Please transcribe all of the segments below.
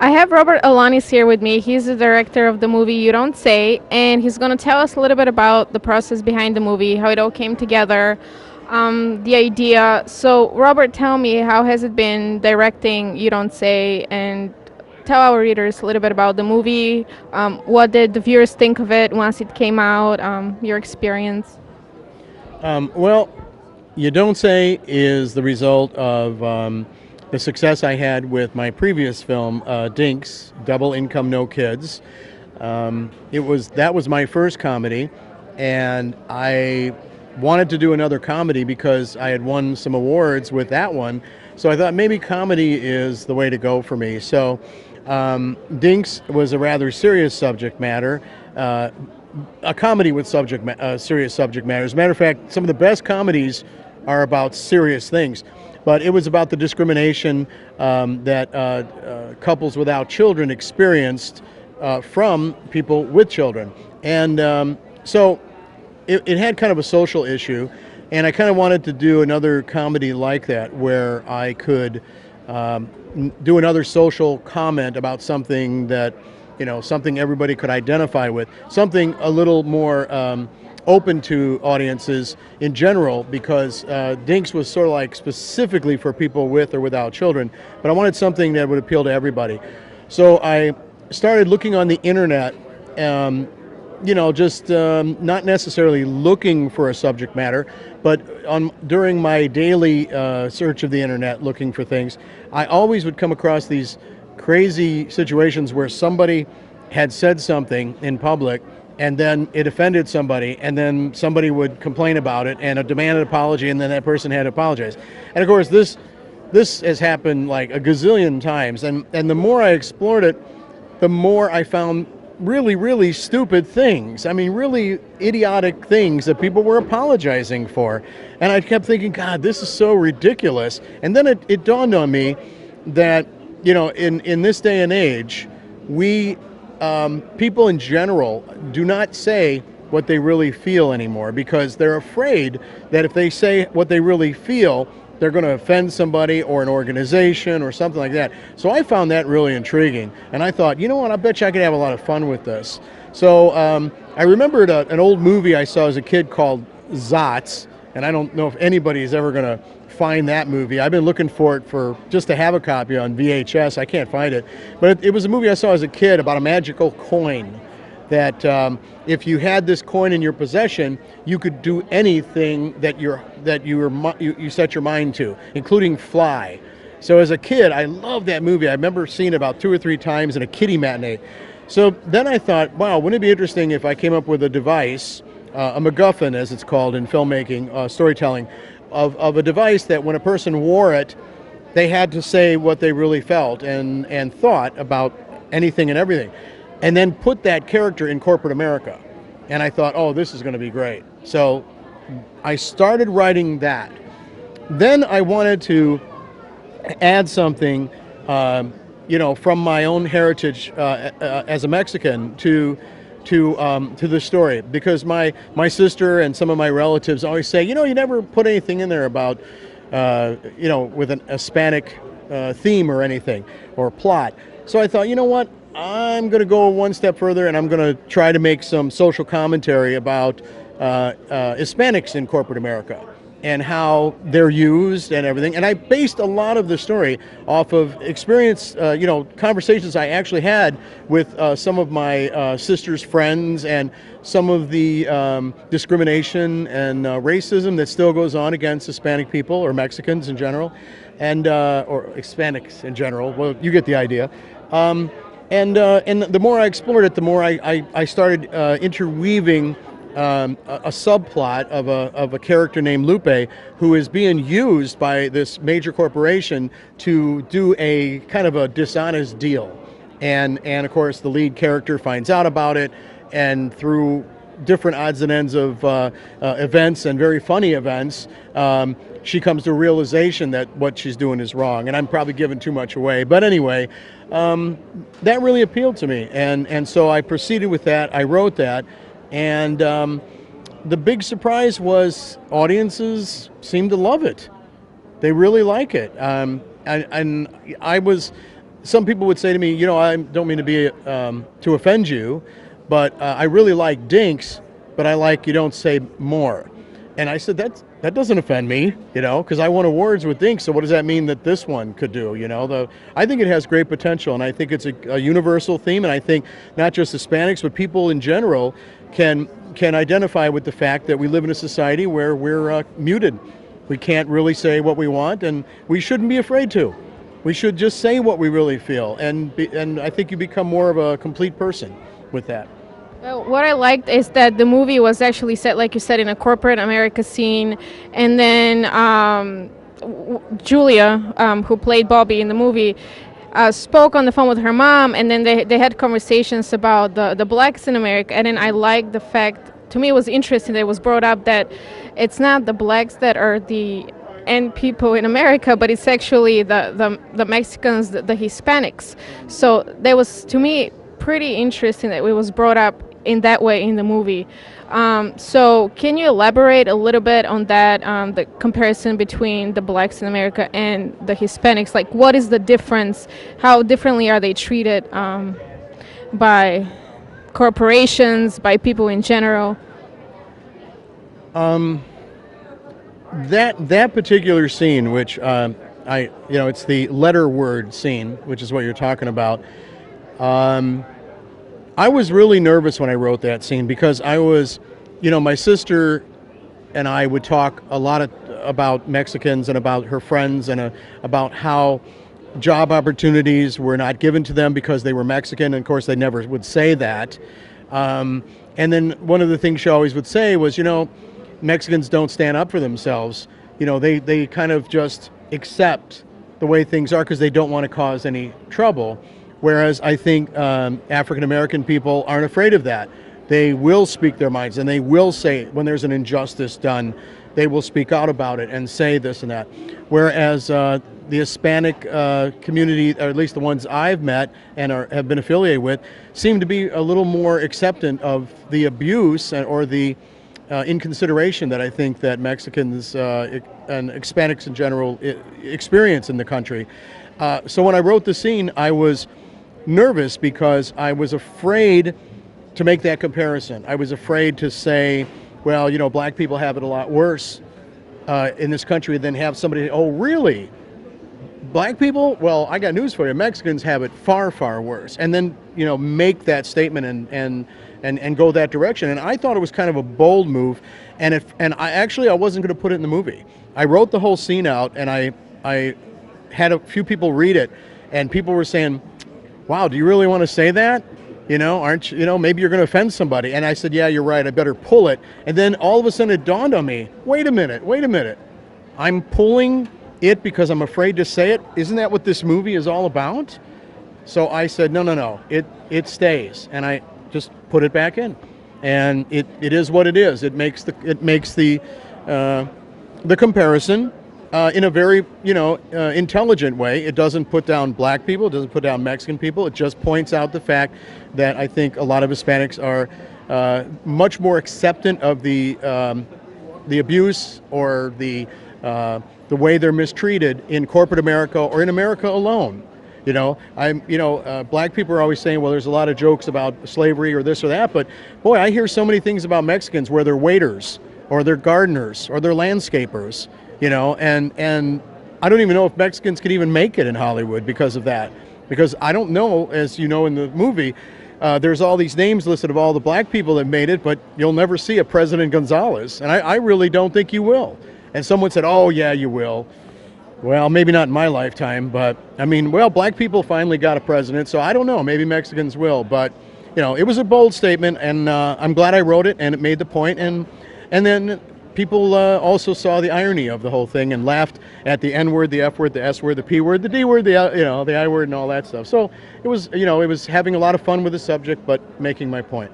I have Robert Alaniz here with me. He's the director of the movie You Don't Say, and he's going to tell us a little bit about the process behind the movie, how it all came together, the idea. So, Robert, tell me, how has it been directing You Don't Say, and tell our readers a little bit about the movie. What did the viewers think of it once it came out? Your experience. Well, You Don't Say is the result of the success I had with my previous film, Dinks, Double Income No Kids. That was my first comedy, and I wanted to do another comedy because I had won some awards with that one. So I thought maybe comedy is the way to go for me. So Dinks was a rather serious subject matter. A comedy with serious subject matter. As a matter of fact, some of the best comedies are about serious things. But it was about the discrimination that couples without children experienced from people with children. And so it had kind of a social issue, and I kind of wanted to do another comedy like that where I could do another social comment about something that, something everybody could identify with, something a little more open to audiences in general, because Dinks was sort of like specifically for people with or without children, but I wanted something that would appeal to everybody. So I started looking on the internet, just not necessarily looking for a subject matter, but during my daily search of the internet looking for things, I always would come across these crazy situations where somebody had said something in public and then it offended somebody, and then somebody would complain about it and demand an apology, and then that person had to apologize. And of course, this has happened like a gazillion times, and the more I explored it, the more I found really, really stupid things. I mean, really idiotic things that people were apologizing for. And I kept thinking, God, this is so ridiculous. And then it dawned on me that, in this day and age, people in general do not say what they really feel anymore, because they're afraid that if they say what they really feel, they're going to offend somebody or an organization or something like that. So I found that really intriguing, and I thought, you know what, I bet you I could have a lot of fun with this. So I remembered an old movie I saw as a kid called Zots, and I don't know if anybody's ever going to find that movie. I've been looking for it just to have a copy on VHS. I can't find it. But it was a movie I saw as a kid about a magical coin that if you had this coin in your possession, you could do anything that you set your mind to, including fly. So as a kid, I loved that movie. I remember seeing it about 2 or 3 times in a kiddie matinee. So then I thought, wow, wouldn't it be interesting if I came up with a device, a MacGuffin as it's called in filmmaking, storytelling, of a device that when a person wore it, they had to say what they really felt and thought about anything and everything, and then put that character in corporate America. And I thought, oh, this is going to be great. So I started writing that. Then I wanted to add something, from my own heritage as a Mexican to the story, because my sister and some of my relatives always say, you never put anything in there about, with an Hispanic theme or anything or plot. So I thought, you know what? I'm going to go one step further, and I'm going to try to make some social commentary about Hispanics in corporate America and how they're used and everything. And I based a lot of the story off of experience, conversations I actually had with some of my sister's friends, and some of the discrimination and racism that still goes on against Hispanic people or Mexicans in general, and or Hispanics in general. Well, you get the idea. And the more I explored it, the more I started interweaving a subplot of a character named Lupe, who is being used by this major corporation to do a kind of a dishonest deal. And of course, the lead character finds out about it, and through different odds and ends of events, and very funny events, she comes to a realization that what she's doing is wrong. And I'm probably giving too much away. But anyway, that really appealed to me. And so I proceeded with that. I wrote that. And the big surprise was audiences seem to love it. They really like it. And I was some people would say to me, I don't mean to be to offend you, but I really like dinks, but I like you don't say more. And I said that doesn't offend me, because I won awards with dinks. So what does that mean that this one could do? I think it has great potential, and I think it's a universal theme. And I think not just Hispanics, but people in general can identify with the fact that we live in a society where we're muted. We can't really say what we want, and we shouldn't be afraid to. We should just say what we really feel, and I think you become more of a complete person with that. Well, what I liked is that the movie was actually set, like you said, in a corporate America scene, and then Julia, who played Bobby in the movie, spoke on the phone with her mom, and then they had conversations about the blacks in America, and then I liked the fact, to me it was interesting that it was brought up that it's not the blacks that are the end people in America, but it's actually the Mexicans, the Hispanics. So that was, to me, pretty interesting that it was brought up in that way in the movie. So can you elaborate a little bit on that, the comparison between the blacks in America and the Hispanics? Like, what is the difference? How differently are they treated by corporations, by people in general? That particular scene, which it's the letter word scene, which is what you're talking about. I was really nervous when I wrote that scene because I was, my sister and I would talk a lot about Mexicans and about her friends and about how job opportunities were not given to them because they were Mexican. And of course, they never would say that. And then one of the things she always would say was, Mexicans don't stand up for themselves. They kind of just accept the way things are because they don't want to cause any trouble. Whereas I think African American people aren't afraid of that. They will speak their minds, and they will say when there's an injustice done, they will speak out about it and say this and that. Whereas the Hispanic community, or at least the ones I've met and have been affiliated with, seem to be a little more acceptant of the abuse or the inconsideration that I think that Mexicans and Hispanics in general experience in the country. So when I wrote the scene, I was nervous because I was afraid to make that comparison. I was afraid to say, well, black people have it a lot worse in this country than have somebody, oh, really? Black people? Well, I got news for you. Mexicans have it far, far worse. And then, make that statement and go that direction. And I thought it was kind of a bold move. And I wasn't going to put it in the movie. I wrote the whole scene out, and I had a few people read it, and people were saying, wow, do you really want to say that? Aren't you, maybe you're going to offend somebody. And I said, yeah, you're right. I better pull it. And then all of a sudden it dawned on me, wait a minute. I'm pulling it because I'm afraid to say it. Isn't that what this movie is all about? So I said, no, it stays. And I just put it back in. And it is what it is. It makes the comparison in a very, intelligent way. It doesn't put down black people. It doesn't put down Mexican people. It just points out the fact that I think a lot of Hispanics are much more acceptant of the abuse or the way they're mistreated in corporate America or in America alone. Black people are always saying, well, there's a lot of jokes about slavery or this or that, but boy, I hear so many things about Mexicans where they're waiters or they're gardeners or they're landscapers. And I don't even know if Mexicans could even make it in Hollywood because of that. Because I don't know, as you know in the movie, there's all these names listed of all the black people that made it, but you'll never see a President Gonzalez. And I really don't think you will. And someone said, oh, yeah, you will. Well, maybe not in my lifetime, but black people finally got a president, so I don't know. Maybe Mexicans will. But, it was a bold statement, and I'm glad I wrote it, and it made the point. And then people also saw the irony of the whole thing and laughed at the N word, the F word, the S word, the P word, the D word, the I word, and all that stuff. So it was having a lot of fun with the subject, but making my point.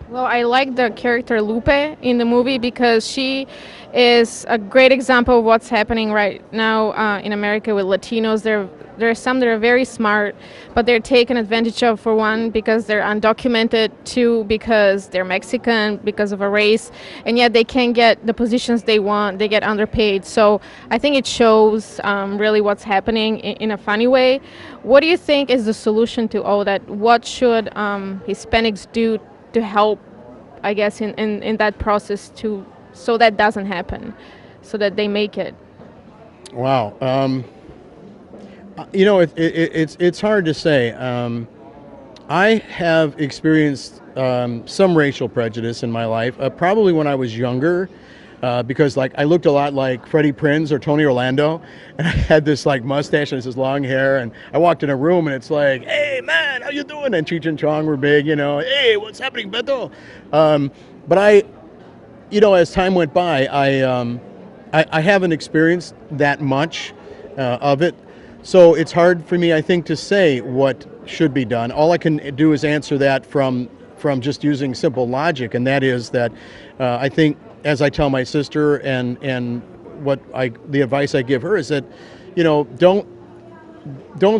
Well, I like the character Lupe in the movie because she is a great example of what's happening right now in America with Latinos. There are some that are very smart, but they're taken advantage of, for one, because they're undocumented, two, because they're Mexican, because of a race, and yet they can't get the positions they want. They get underpaid. So I think it shows really what's happening in a funny way. What do you think is the solution to all that? What should Hispanics do to help, I guess, in that process to so that doesn't happen, so that they make it? Wow. It's hard to say. I have experienced some racial prejudice in my life, probably when I was younger, because like I looked a lot like Freddie Prinze or Tony Orlando, and I had this like mustache and this long hair, and I walked in a room and it's like, "Hey man, how you doing?" And Cheech and Chong were big, you know. "Hey, what's happening, Beto?" But as time went by, I haven't experienced that much of it. So it's hard for me, I think, to say what should be done. All I can do is answer that from just using simple logic, and that is that I think, as I tell my sister, and the advice I give her is that, don't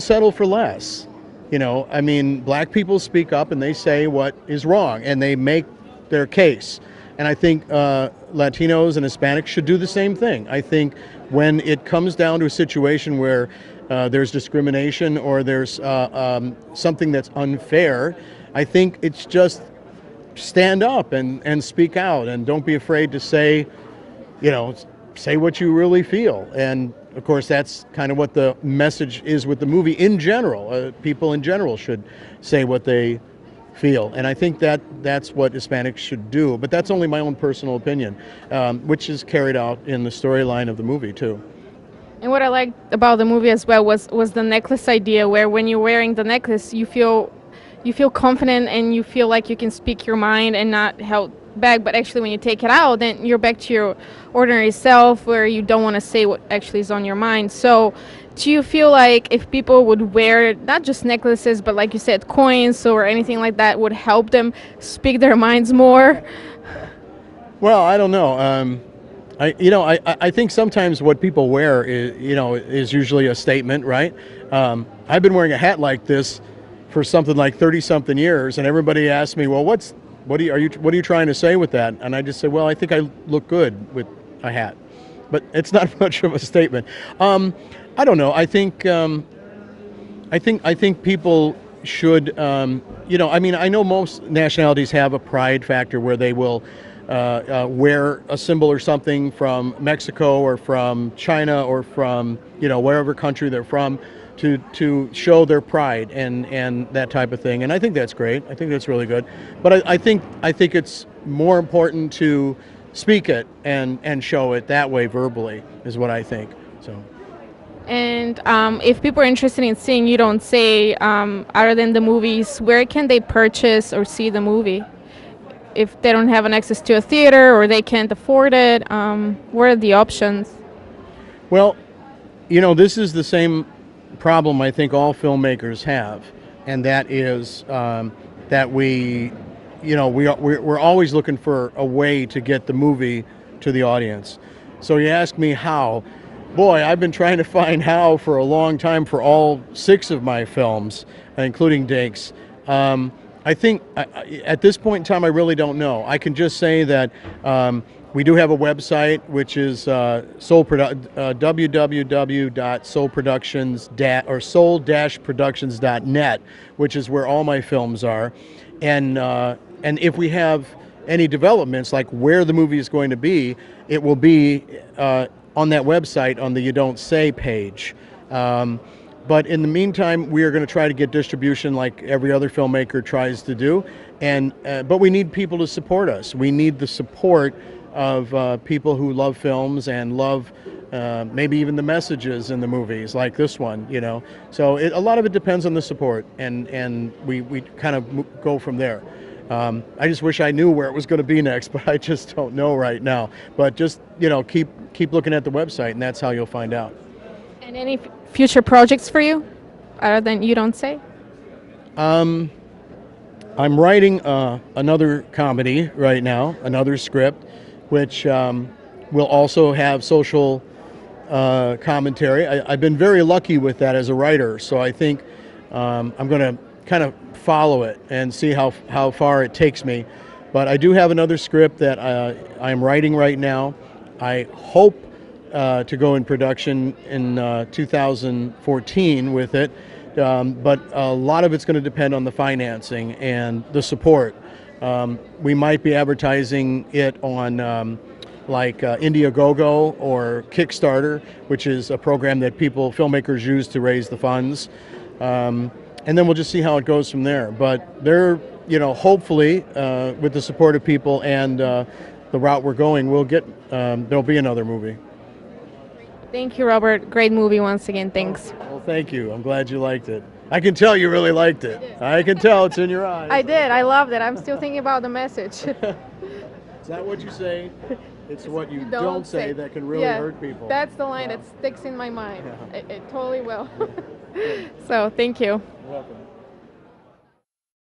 settle for less. I mean, black people speak up and they say what is wrong, and they make their case. And I think Latinos and Hispanics should do the same thing. I think when it comes down to a situation where there's discrimination or there's something that's unfair, I think it's just stand up and speak out, and don't be afraid to say, say what you really feel. And of course, that's kind of what the message is with the movie in general. People in general should say what they feel, and I think that's what Hispanics should do. But that's only my own personal opinion, which is carried out in the storyline of the movie too. And what I liked about the movie as well was the necklace idea, where when you're wearing the necklace, you feel confident and you feel like you can speak your mind and not held back. But actually, when you take it out, then you're back to your ordinary self, where you don't want to say what actually is on your mind. So do you feel like if people would wear not just necklaces, but like you said, coins or anything like that, would help them speak their minds more? Well, I don't know. I think sometimes what people wear is usually a statement, right? I've been wearing a hat like this for something like 30-something years, and everybody asks me, "Well, what are you trying to say with that?" And I just say, "Well, I think I look good with a hat," but it's not much of a statement. I don't know. I think people should. I mean, I know most nationalities have a pride factor where they will wear a symbol or something from Mexico or from China or from wherever country they're from to show their pride and that type of thing. And I think that's great. I think that's really good. But I think it's more important to speak it and show it that way verbally is what I think. So. And if people are interested in seeing You Don't Say, other than the movies, where can they purchase or see the movie? If they don't have an access to a theater or they can't afford it, what are the options? Well, this is the same problem I think all filmmakers have, and that is that we're always looking for a way to get the movie to the audience. So you ask me how. Boy, I've been trying to find how for a long time for all 6 of my films, including Dake's. I think at this point in time, I really don't know. I can just say that we do have a website, which is soul-productions.net, which is where all my films are. And if we have any developments, like where the movie is going to be, it will be on that website on the You Don't Say page. But in the meantime, we are going to try to get distribution like every other filmmaker tries to do. But we need people to support us. We need the support of people who love films and love maybe even the messages in the movies, like this one, So a lot of it depends on the support, and we kind of go from there. I just wish I knew where it was going to be next, but I just don't know right now. But just, keep looking at the website, and that's how you'll find out. And any future projects for you, other than You Don't Say? I'm writing another comedy right now, another script, which will also have social commentary. I've been very lucky with that as a writer, so I think I'm going to kind of follow it and see how far it takes me. But I do have another script that I'm writing right now. I hope to go in production in 2014 with it, but a lot of it's going to depend on the financing and the support. We might be advertising it on like Indiegogo or Kickstarter, which is a program that filmmakers use to raise the funds. And then we'll just see how it goes from there. But they're, hopefully, with the support of people and the route we're going, there'll be another movie. Thank you, Robert. Great movie once again. Thanks. Well, thank you. I'm glad you liked it. I can tell you really liked it. I can tell, it's in your eyes. I did. I loved it. I'm still thinking about the message. Is that what you say? It's what you don't say that can really hurt people. That's the line that sticks in my mind. It totally will. So, thank you. You're welcome.